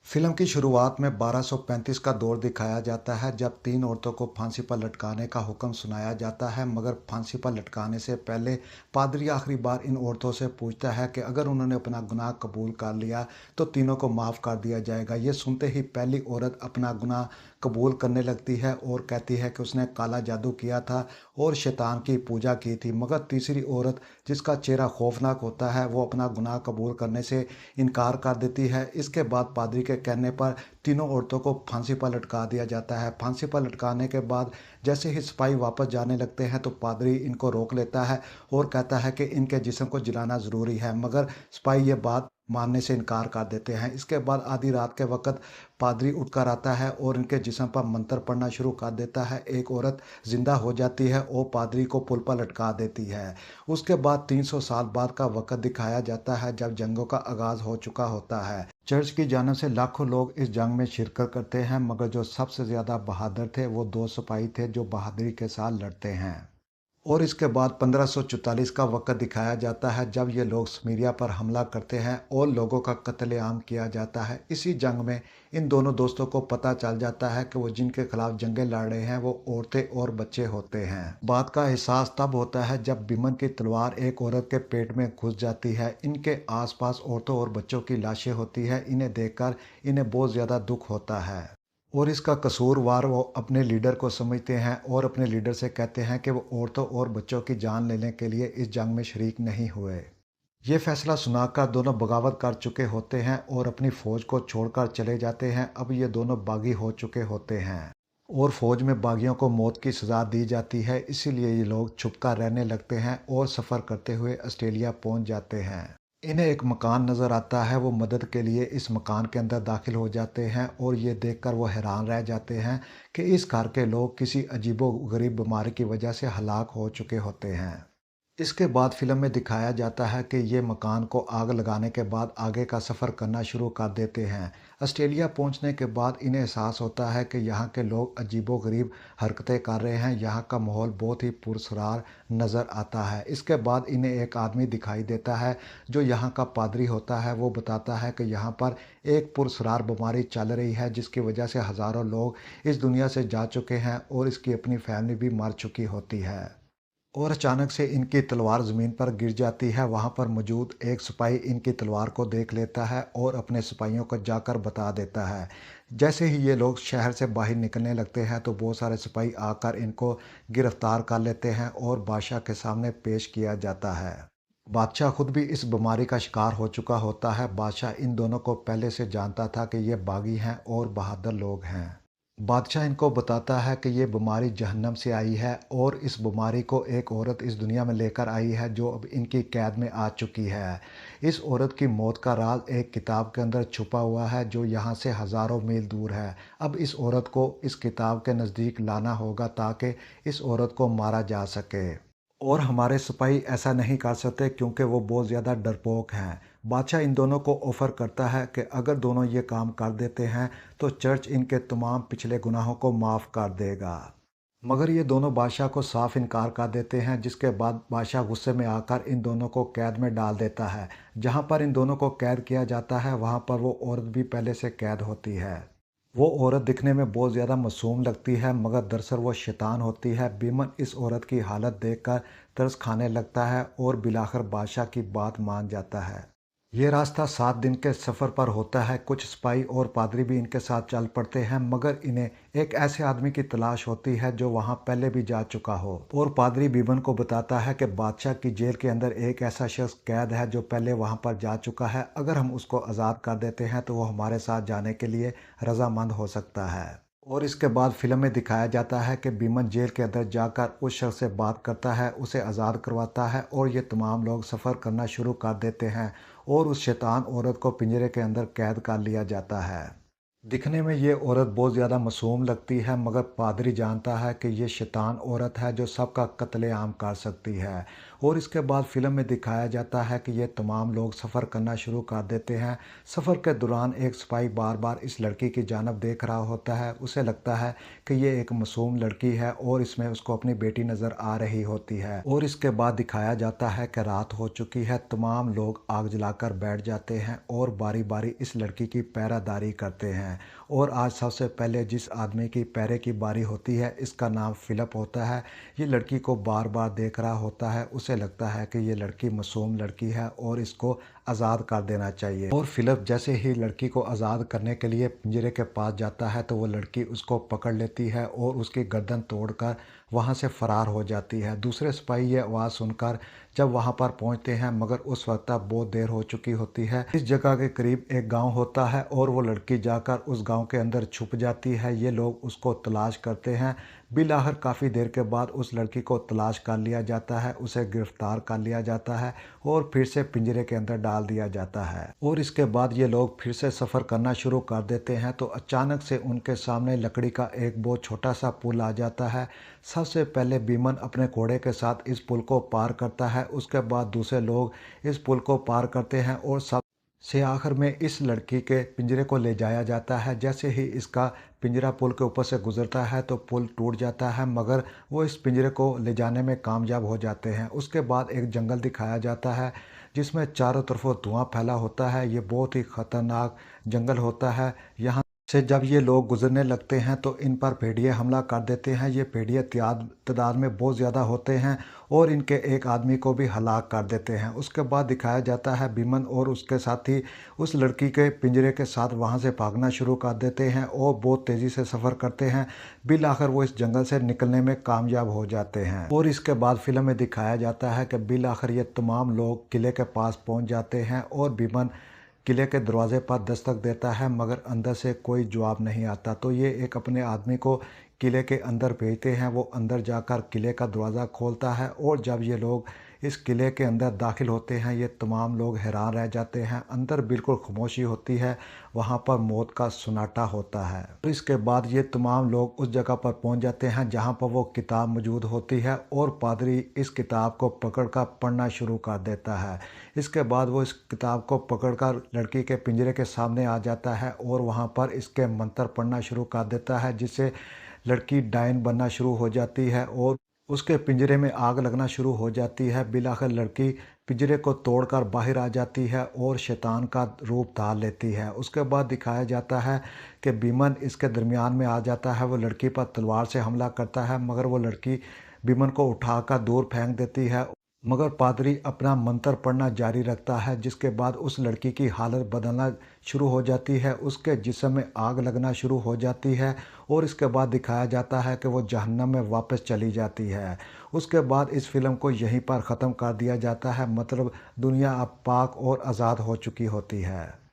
Film की शुरुआत में 1235 का दौर दिखाया जाता है जब तीन औरतों को फांसी पर लटकाने का हुक्म सुनाया जाता है। मगर फांसी पर लटकाने से पहले पादरी आखिरी बार इन औरतों से पूछता है कि अगर उन्होंने अपना गुनाह कबूल कर लिया तो तीनों को माफ़ कर दिया जाएगा। ये सुनते ही पहली औरत अपना गुनाह कबूल करने लगती है और कहती है कि उसने काला जादू किया था और शैतान की पूजा की थी। मगर तीसरी औरत, जिसका चेहरा खौफनाक होता है, वो अपना गुनाह कबूल करने से इनकार कर देती है। इसके बाद पादरी के कहने पर तीनों औरतों को फांसी पर लटका दिया जाता है। फांसी पर लटकाने के बाद जैसे ही सिपाही वापस जाने लगते हैं तो पादरी इनको रोक लेता है और कहता है कि इनके जिस्म को जलाना ज़रूरी है। मगर सिपाही ये बात मानने से इनकार कर देते हैं। इसके बाद आधी रात के वक़्त पादरी उठकर आता है और इनके जिस्म पर मंत्र पढ़ना शुरू कर देता है। एक औरत ज़िंदा हो जाती है और पादरी को पुल पर लटका देती है। उसके बाद 300 साल बाद का वक़्त दिखाया जाता है जब जंगों का आगाज़ हो चुका होता है। चर्च की जानिब से लाखों लोग इस जंग में शिरकत करते हैं, मगर जो सबसे ज़्यादा बहादुर थे वो 2 सिपाही थे जो बहादुरी के साथ लड़ते हैं। और इसके बाद 1544 का वक़्त दिखाया जाता है जब ये लोग स्मीरिया पर हमला करते हैं और लोगों का कत्लेआम किया जाता है। इसी जंग में इन दोनों दोस्तों को पता चल जाता है कि वो जिनके खिलाफ जंगें लड़ रहे हैं वो औरतें और बच्चे होते हैं। बात का एहसास तब होता है जब बिमन की तलवार एक औरत के पेट में घुस जाती है। इनके आसपास औरतों और बच्चों की लाशें होती है। इन्हें देखकर इन्हें बहुत ज़्यादा दुख होता है और इसका कसूरवार वो अपने लीडर को समझते हैं और अपने लीडर से कहते हैं कि वो औरतों और बच्चों की जान लेने के लिए इस जंग में शरीक नहीं हुए। ये फैसला सुनाकर दोनों बगावत कर चुके होते हैं और अपनी फौज को छोड़कर चले जाते हैं। अब ये दोनों बागी हो चुके होते हैं और फौज में बागियों को मौत की सज़ा दी जाती है। इसीलिए ये लोग छुपकर रहने लगते हैं और सफ़र करते हुए ऑस्ट्रेलिया पहुंच जाते हैं। इन्हें एक मकान नज़र आता है। वो मदद के लिए इस मकान के अंदर दाखिल हो जाते हैं और ये देखकर वो हैरान रह जाते हैं कि इस घर के लोग किसी अजीबो-गरीब बीमारी की वजह से हलाक हो चुके होते हैं। इसके बाद फिल्म में दिखाया जाता है कि ये मकान को आग लगाने के बाद आगे का सफ़र करना शुरू कर देते हैं। ऑस्ट्रेलिया पहुंचने के बाद इन्हें एहसास होता है कि यहाँ के लोग अजीबो-गरीब हरकतें कर रहे हैं। यहाँ का माहौल बहुत ही पुरस्कार नज़र आता है। इसके बाद इन्हें एक आदमी दिखाई देता है जो यहाँ का पादरी होता है। वो बताता है कि यहाँ पर एक पुरस्कार बीमारी चल रही है जिसकी वजह से हज़ारों लोग इस दुनिया से जा चुके हैं और इसकी अपनी फैमिली भी मर चुकी होती है। और अचानक से इनकी तलवार ज़मीन पर गिर जाती है। वहाँ पर मौजूद एक सिपाही इनकी तलवार को देख लेता है और अपने सिपाहियों को जाकर बता देता है। जैसे ही ये लोग शहर से बाहर निकलने लगते हैं तो बहुत सारे सिपाही आकर इनको गिरफ्तार कर लेते हैं और बादशाह के सामने पेश किया जाता है। बादशाह खुद भी इस बीमारी का शिकार हो चुका होता है। बादशाह इन दोनों को पहले से जानता था कि ये बागी हैं और बहादुर लोग हैं। बादशाह इनको बताता है कि ये बीमारी जहन्नम से आई है और इस बीमारी को एक औरत इस दुनिया में लेकर आई है जो अब इनकी कैद में आ चुकी है। इस औरत की मौत का राज एक किताब के अंदर छुपा हुआ है जो यहाँ से हज़ारों मील दूर है। अब इस औरत को इस किताब के नज़दीक लाना होगा ताकि इस औरत को मारा जा सके। और हमारे सिपाही ऐसा नहीं कर सकते क्योंकि वो बहुत ज़्यादा डरपोक हैं। बादशाह इन दोनों को ऑफ़र करता है कि अगर दोनों ये काम कर देते हैं तो चर्च इनके तमाम पिछले गुनाहों को माफ़ कर देगा। मगर ये दोनों बादशाह को साफ इनकार कर देते हैं, जिसके बाद बादशाह गुस्से में आकर इन दोनों को कैद में डाल देता है। जहाँ पर इन दोनों को कैद किया जाता है वहाँ पर वो औरत भी पहले से कैद होती है। वो औरत दिखने में बहुत ज़्यादा मासूम लगती है मगर दरअसल वो शैतान होती है। बीमन इस औरत की हालत देखकर तरस खाने लगता है और बिलाखिर बादशाह की बात मान जाता है। ये रास्ता 7 दिन के सफ़र पर होता है। कुछ सिपाही और पादरी भी इनके साथ चल पड़ते हैं मगर इन्हें एक ऐसे आदमी की तलाश होती है जो वहाँ पहले भी जा चुका हो। और पादरी बीमन को बताता है कि बादशाह की जेल के अंदर एक ऐसा शख्स कैद है जो पहले वहाँ पर जा चुका है। अगर हम उसको आज़ाद कर देते हैं तो वो हमारे साथ जाने के लिए रज़ामंद हो सकता है। और इसके बाद फिल्म में दिखाया जाता है कि बीमन जेल के अंदर जाकर उस शख्स से बात करता है, उसे आज़ाद करवाता है और ये तमाम लोग सफ़र करना शुरू कर देते हैं और उस शैतान औरत को पिंजरे के अंदर कैद कर लिया जाता है। दिखने में ये औरत बहुत ज़्यादा मासूम लगती है मगर पादरी जानता है कि ये शैतान औरत है जो सबका कत्लेआम कर सकती है। और इसके बाद फिल्म में दिखाया जाता है कि ये तमाम लोग सफ़र करना शुरू कर देते हैं। सफ़र के दौरान एक सिपाही बार बार इस लड़की की जानब देख रहा होता है। उसे लगता है कि ये एक मासूम लड़की है और इसमें उसको अपनी बेटी नज़र आ रही होती है। और इसके बाद दिखाया जाता है कि रात हो चुकी है। तमाम लोग आग जलाकर बैठ जाते हैं और बारी बारी इस लड़की की पहरादारी करते हैं। और आज सबसे पहले जिस आदमी की पहरे की बारी होती है, इसका नाम फिलिप होता है। ये लड़की को बार बार देख रहा होता है। उसे लगता है कि ये लड़की मासूम लड़की है और इसको आज़ाद कर देना चाहिए। और फिलिप जैसे ही लड़की को आज़ाद करने के लिए पिंजरे के पास जाता है तो वो लड़की उसको पकड़ लेती है और उसकी गर्दन तोड़कर वहाँ से फ़रार हो जाती है। दूसरे सिपाही ये आवाज़ सुनकर जब वहाँ पर पहुँचते हैं, मगर उस वक्त तक बहुत देर हो चुकी होती है। इस जगह के करीब एक गांव होता है और वो लड़की जाकर उस गांव के अंदर छुप जाती है। ये लोग उसको तलाश करते हैं। बिलाखिर काफ़ी देर के बाद उस लड़की को तलाश कर लिया जाता है, उसे गिरफ्तार कर लिया जाता है और फिर से पिंजरे के अंदर डाल दिया जाता है। और इसके बाद ये लोग फिर से सफ़र करना शुरू कर देते हैं तो अचानक से उनके सामने लकड़ी का एक बहुत छोटा सा पुल आ जाता है। सबसे पहले बीमन अपने घोड़े के साथ इस पुल को पार करता है। उसके बाद दूसरे लोग इस पुल को पार करते हैं और सब से आखिर में इस लड़की के पिंजरे को ले जाया जाता है। जैसे ही इसका पिंजरा पुल के ऊपर से गुजरता है तो पुल टूट जाता है, मगर वो इस पिंजरे को ले जाने में कामयाब हो जाते हैं। उसके बाद एक जंगल दिखाया जाता है जिसमें चारों तरफों धुआं फैला होता है। ये बहुत ही ख़तरनाक जंगल होता है। यहाँ से जब ये लोग गुजरने लगते हैं तो इन पर भेड़िए हमला कर देते हैं। ये भेड़िए तादाद में बहुत ज़्यादा होते हैं और इनके एक आदमी को भी हलाक कर देते हैं। उसके बाद दिखाया जाता है बीमन और उसके साथी उस लड़की के पिंजरे के साथ वहाँ से भागना शुरू कर देते हैं और बहुत तेज़ी से सफ़र करते हैं। बिलाखिर वो इस जंगल से निकलने में कामयाब हो जाते हैं। और इसके बाद फिल्म में दिखाया जाता है कि बिलाखिर ये तमाम लोग किले के पास पहुँच जाते हैं और बीमन किले के दरवाजे पर दस्तक देता है, मगर अंदर से कोई जवाब नहीं आता। तो ये एक अपने आदमी को किले के अंदर भेजते हैं। वो अंदर जाकर किले का दरवाज़ा खोलता है और जब ये लोग इस किले के अंदर दाखिल होते हैं, ये तमाम लोग हैरान रह जाते हैं। अंदर बिल्कुल खामोशी होती है, वहाँ पर मौत का सन्नाटा होता है। और इसके बाद ये तमाम लोग उस जगह पर पहुँच जाते हैं जहाँ पर वो किताब मौजूद होती है और पादरी इस किताब को पकड़कर पढ़ना शुरू कर देता है। इसके बाद वो इस किताब को पकड़कर लड़की के पिंजरे के सामने आ जाता है और वहाँ पर इसके मंत्र पढ़ना शुरू कर देता है, जिससे लड़की डायन बनना शुरू हो जाती है और उसके पिंजरे में आग लगना शुरू हो जाती है। बिलाखिर लड़की पिंजरे को तोड़कर बाहर आ जाती है और शैतान का रूप धार लेती है। उसके बाद दिखाया जाता है कि बीमन इसके दरमियान में आ जाता है। वो लड़की पर तलवार से हमला करता है, मगर वो लड़की बीमन को उठाकर दूर फेंक देती है। मगर पादरी अपना मंत्र पढ़ना जारी रखता है, जिसके बाद उस लड़की की हालत बदलना शुरू हो जाती है। उसके जिस्म में आग लगना शुरू हो जाती है और इसके बाद दिखाया जाता है कि वो जहन्नम में वापस चली जाती है। उसके बाद इस फिल्म को यहीं पर ख़त्म कर दिया जाता है। मतलब दुनिया अब पाक और आज़ाद हो चुकी होती है।